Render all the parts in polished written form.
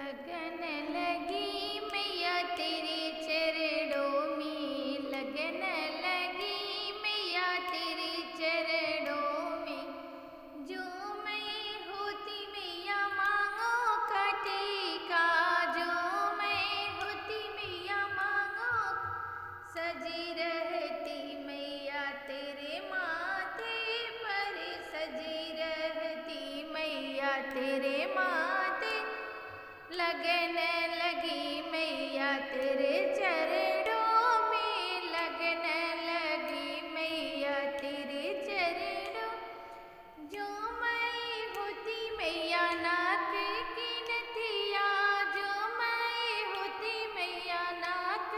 लगन लगी मैया तेरे चरणों में, लगन लगी मैया तेरे चरणों में। जो मैं होती मैया मांगों का टीका, जो मैं होती मैया मांगों सजी रहती मैया तेरे माथे पर, सजी रहती मैया तेरे माथे। लगन लगी मैया तेरे चरणों में, लगन लगी मैया तेरे चरणों। जो मैं होती मैया नाक की नथिया, जो मैं होती मैया नाक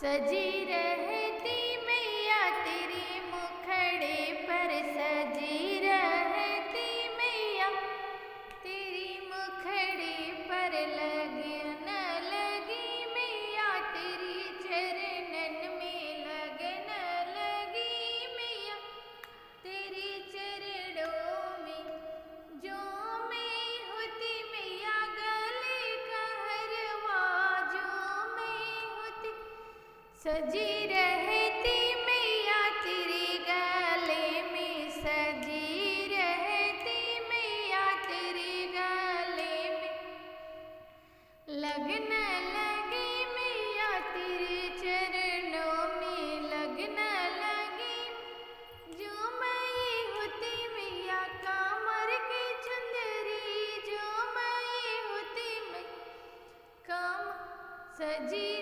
सजी रहती मैया तेरे मुखड़े पर, सजी रहती मैया तेरी मुखड़े पर। लगन लगी मैया तेरी चरणन में, लगन लगी मैया तेरी चरणों में। जो मैं होती मैया गले का हरवा, जो मैं होती सजी रहती मैया तेरे गले में, सजी रहती मैया तेरे गले में। लगन लगी मैया तेरे चरणों में, लगन लगी। जो मैं होती मैया कामर की चुंदरी, जो मैं होती मैया काम सजी